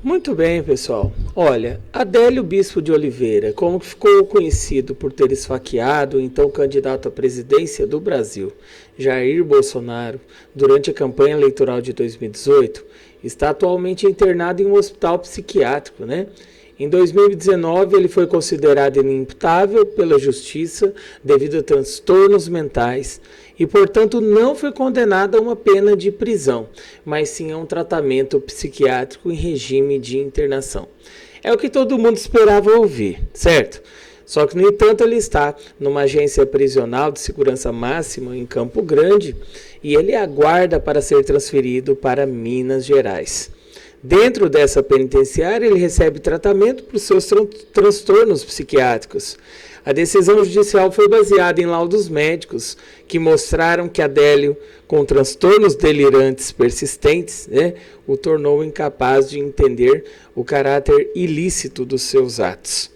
Muito bem, pessoal. Olha, Adélio Bispo de Oliveira, como ficou conhecido por ter esfaqueado o então candidato à presidência do Brasil, Jair Bolsonaro, durante a campanha eleitoral de 2018, está atualmente internado em um hospital psiquiátrico, né? Em 2019, ele foi considerado inimputável pela justiça devido a transtornos mentais e, portanto, não foi condenado a uma pena de prisão, mas sim a um tratamento psiquiátrico em regime de internação. É o que todo mundo esperava ouvir, certo? Só que, no entanto, ele está numa agência prisional de segurança máxima em Campo Grande e ele aguarda para ser transferido para Minas Gerais. Dentro dessa penitenciária, ele recebe tratamento para os seus transtornos psiquiátricos. A decisão judicial foi baseada em laudos médicos que mostraram que Adélio, com transtornos delirantes persistentes, o tornou incapaz de entender o caráter ilícito dos seus atos.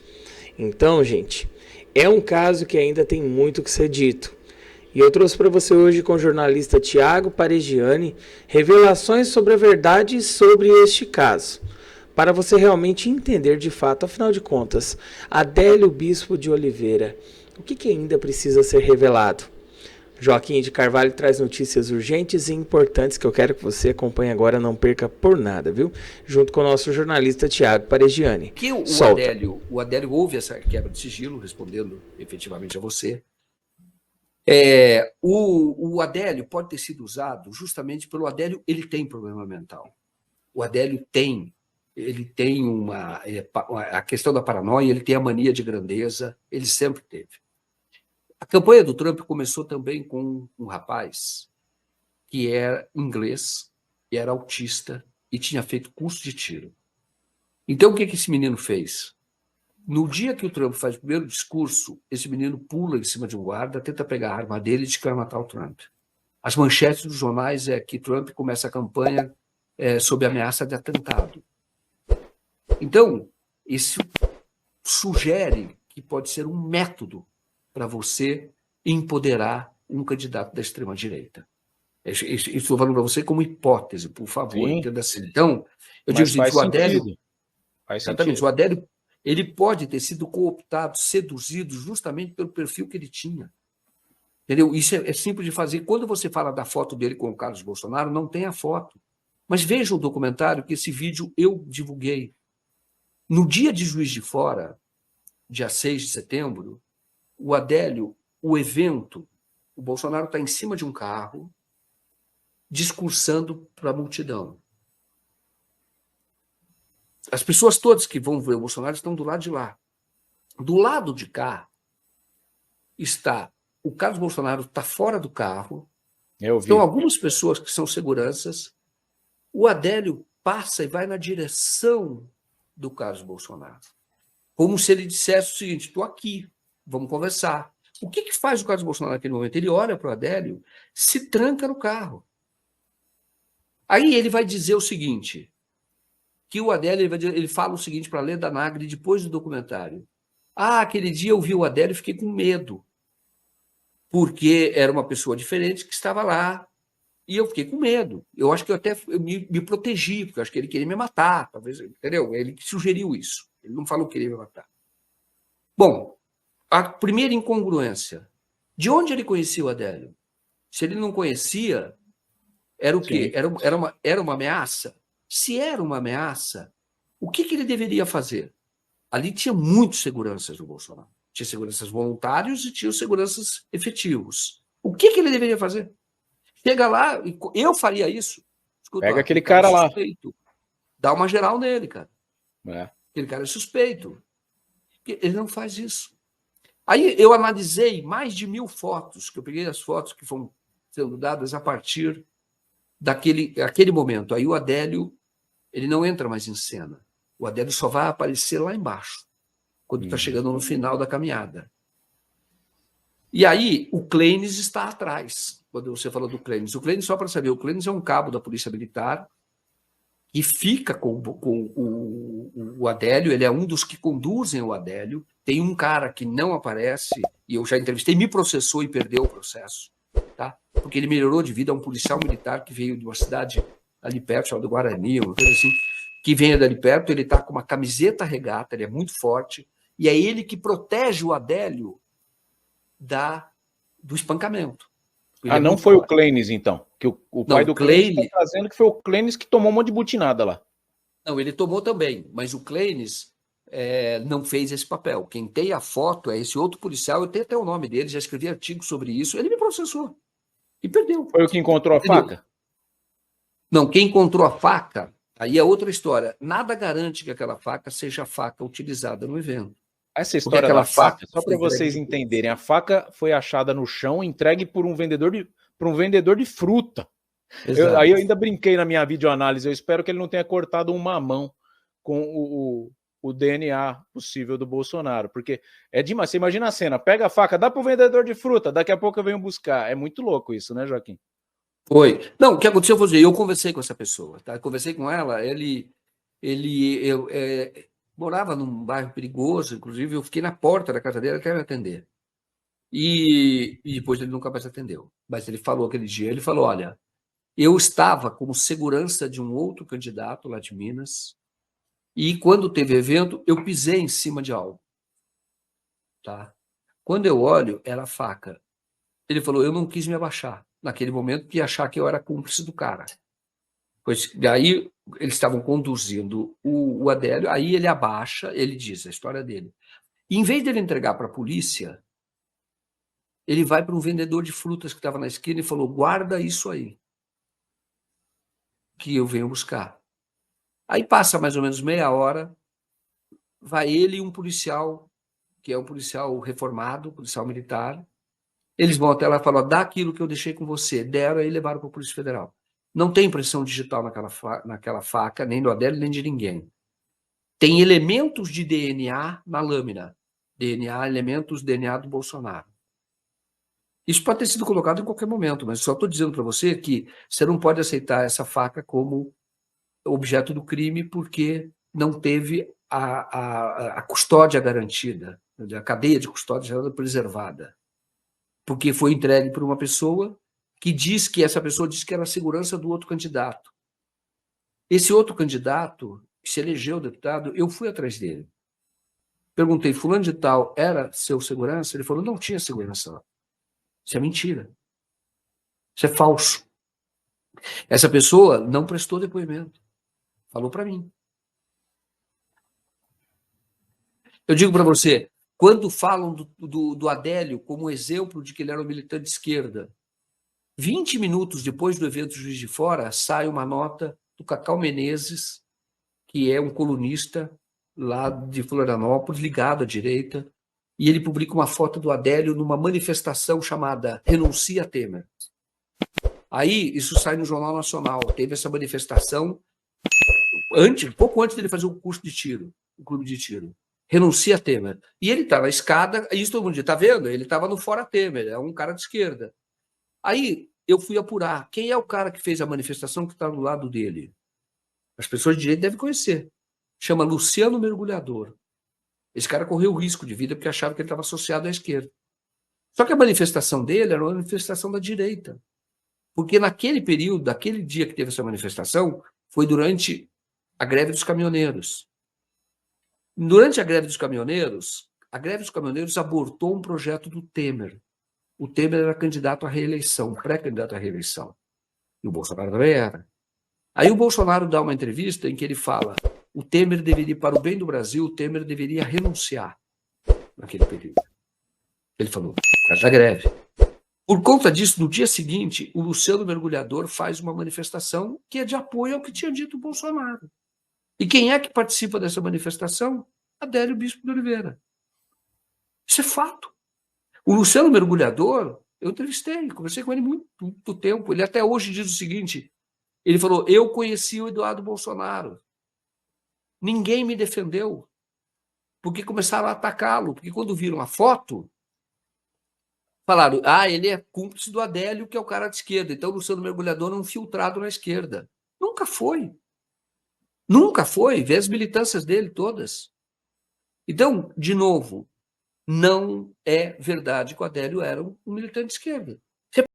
Então, gente, é um caso que ainda tem muito que ser dito. E eu trouxe para você hoje com o jornalista Tiago Paregiani revelações sobre a verdade sobre este caso, para você realmente entender de fato, afinal de contas, Adélio Bispo de Oliveira, o que ainda precisa ser revelado? Joaquim de Carvalho traz notícias urgentes e importantes que eu quero que você acompanhe agora, não perca por nada, viu? Junto com o nosso jornalista Tiago Paregiani. Que o Adélio houve essa quebra de sigilo, respondendo efetivamente a você. O Adélio pode ter sido usado justamente pelo Adélio, ele tem problema mental. O Adélio tem a questão da paranoia, ele tem a mania de grandeza, ele sempre teve. A campanha do Trump começou também com um rapaz que era inglês, que era autista e tinha feito curso de tiro. Então, o que esse menino fez? No dia que o Trump faz o primeiro discurso, esse menino pula em cima de um guarda, tenta pegar a arma dele e diz que vai matar o Trump. As manchetes dos jornais é que Trump começa a campanha sob ameaça de atentado. Então, isso sugere que pode ser um método para você empoderar um candidato da extrema-direita. Estou falando para você como hipótese, por favor, entenda assim. Então, eu digo assim, o Adélio... Exatamente, o Adélio, ele pode ter sido cooptado, seduzido justamente pelo perfil que ele tinha. Entendeu? Isso é simples de fazer. Quando você fala da foto dele com o Carlos Bolsonaro, não tem a foto. Mas veja o documentário, que esse vídeo eu divulguei. No dia de Juiz de Fora, dia 6 de setembro, o Adélio, o evento, o Bolsonaro está em cima de um carro, discursando para a multidão. As pessoas todas que vão ver o Bolsonaro estão do lado de lá. Do lado de cá está o Carlos Bolsonaro, está fora do carro. Estão algumas pessoas que são seguranças. O Adélio passa e vai na direção do Carlos Bolsonaro. Como se ele dissesse o seguinte: estou aqui, vamos conversar. O que faz o Carlos Bolsonaro naquele momento? Ele olha para o Adélio, se tranca no carro. Aí ele vai dizer o seguinte... que o Adélio ele fala o seguinte para a Leda Nagli depois do documentário. Aquele dia eu vi o Adélio e fiquei com medo, porque era uma pessoa diferente que estava lá, e eu fiquei com medo. Eu acho que eu até me protegi, porque eu acho que ele queria me matar, talvez, entendeu? Ele sugeriu isso, ele não falou que queria me matar. Bom, a primeira incongruência, de onde ele conhecia o Adélio? Se ele não conhecia, era o quê? Era uma ameaça? Se era uma ameaça, o que ele deveria fazer? Ali tinha muitos seguranças do Bolsonaro. Tinha seguranças voluntários e tinha seguranças efetivos. O que ele deveria fazer? Chega lá, eu faria isso. Escuta, pega aquele cara lá. Suspeito. Dá uma geral nele, cara. Aquele cara é suspeito. Ele não faz isso. Aí eu analisei mais de 1000 fotos, que eu peguei as fotos que foram sendo dadas a partir daquele momento. Aí o Adélio, ele não entra mais em cena. O Adélio só vai aparecer lá embaixo, quando está chegando no final da caminhada. E aí o Clenis está atrás, quando você falou do Clenis. O Clenis, só para saber, o Clenis é um cabo da Polícia Militar que fica com o Adélio, ele é um dos que conduzem o Adélio. Tem um cara que não aparece, e eu já entrevistei, me processou e perdeu o processo, tá? Porque ele melhorou de vida a um policial militar que veio de uma cidade ali perto, chamada Guarani, uma coisa assim. que venha dali perto, ele está com uma camiseta regata, ele é muito forte, e é ele que protege o Adélio do espancamento. Ele não foi forte. O Clênis, então? Que o pai do Clênis está trazendo que foi o Clênis que tomou um monte de butinada lá. Não, ele tomou também, mas o Clênis não fez esse papel. Quem tem a foto é esse outro policial, eu tenho até o nome dele, já escrevi artigo sobre isso, ele me processou. E perdeu. Foi o que encontrou a faca? Não, quem encontrou a faca, aí é outra história. Nada garante que aquela faca seja a faca utilizada no evento. Essa história da faca, só para vocês entenderem, a faca foi achada no chão, entregue por um vendedor de fruta. Aí eu ainda brinquei na minha videoanálise, eu espero que ele não tenha cortado um mamão com o DNA possível do Bolsonaro, porque é demais. Você imagina a cena, pega a faca, dá para o vendedor de fruta, daqui a pouco eu venho buscar. É muito louco isso, né, Joaquim? Foi. Não, o que aconteceu foi eu conversei com essa pessoa, tá? Conversei com ela, eu morava num bairro perigoso, inclusive eu fiquei na porta da casa dele até me atender. E depois ele nunca mais atendeu. Mas ele falou aquele dia, ele falou, olha, eu estava como segurança de um outro candidato lá de Minas, e quando teve evento, eu pisei em cima de algo. Tá? Quando eu olho, era faca. Ele falou, eu não quis me abaixar naquele momento, porque achar que eu era cúmplice do cara. Pois daí eles estavam conduzindo o Adélio, aí ele abaixa, ele diz a história dele. E, em vez dele entregar para a polícia, ele vai para um vendedor de frutas que estava na esquina e falou, guarda isso aí, que eu venho buscar. Aí passa mais ou menos meia hora, vai ele e um policial, que é um policial reformado, policial militar, eles vão até lá e falam, dá aquilo que eu deixei com você, deram e levaram para a Polícia Federal. Não tem impressão digital naquela faca, nem do Adélio, nem de ninguém. Tem elementos de DNA na lâmina. Elementos DNA do Bolsonaro. Isso pode ter sido colocado em qualquer momento, mas só estou dizendo para você que você não pode aceitar essa faca como objeto do crime porque não teve a custódia garantida, a cadeia de custódia preservada. Porque foi entregue por uma pessoa essa pessoa disse que era a segurança do outro candidato. Esse outro candidato, que se elegeu deputado, eu fui atrás dele. Perguntei, fulano de tal era seu segurança? Ele falou, não tinha segurança lá. Isso é mentira. Isso é falso. Essa pessoa não prestou depoimento. Falou para mim. Eu digo para você, quando falam do Adélio como exemplo de que ele era um militante de esquerda, 20 minutos depois do evento Juiz de Fora, sai uma nota do Cacau Menezes, que é um colunista lá de Florianópolis, ligado à direita, e ele publica uma foto do Adélio numa manifestação chamada Renuncia Temer. Aí, isso sai no Jornal Nacional. Teve essa manifestação pouco antes dele fazer o curso de tiro, o clube de tiro. Renuncia Temer. E ele está na escada, e isso todo mundo diz, tá vendo? Ele estava no Fora Temer, é um cara de esquerda. Aí eu fui apurar quem é o cara que fez a manifestação que está do lado dele. As pessoas de direita devem conhecer. Chama Luciano Mergulhador. Esse cara correu risco de vida porque achava que ele estava associado à esquerda. Só que a manifestação dele era uma manifestação da direita. Porque naquele período, naquele dia que teve essa manifestação, foi durante a greve dos caminhoneiros. Durante a greve dos caminhoneiros abortou um projeto do Temer. O Temer era candidato à reeleição, pré-candidato à reeleição. E o Bolsonaro também era. Aí o Bolsonaro dá uma entrevista em que ele fala o Temer deveria, para o bem do Brasil, o Temer deveria renunciar naquele período. Ele falou, por causa da greve. Por conta disso, no dia seguinte, o Luciano Mergulhador faz uma manifestação que é de apoio ao que tinha dito o Bolsonaro. E quem é que participa dessa manifestação? Adélio Bispo de Oliveira. Isso é fato. O Luciano Mergulhador, eu entrevistei, conversei com ele muito tempo. Ele até hoje diz o seguinte, ele falou, eu conheci o Eduardo Bolsonaro. Ninguém me defendeu, porque começaram a atacá-lo, porque quando viram a foto, falaram, ele é cúmplice do Adélio, que é o cara de esquerda, então o Luciano Mergulhador é um filtrado na esquerda. Nunca foi. Nunca foi, vê as militâncias dele todas. Então, de novo, não é verdade que o Adélio era um militante de esquerda.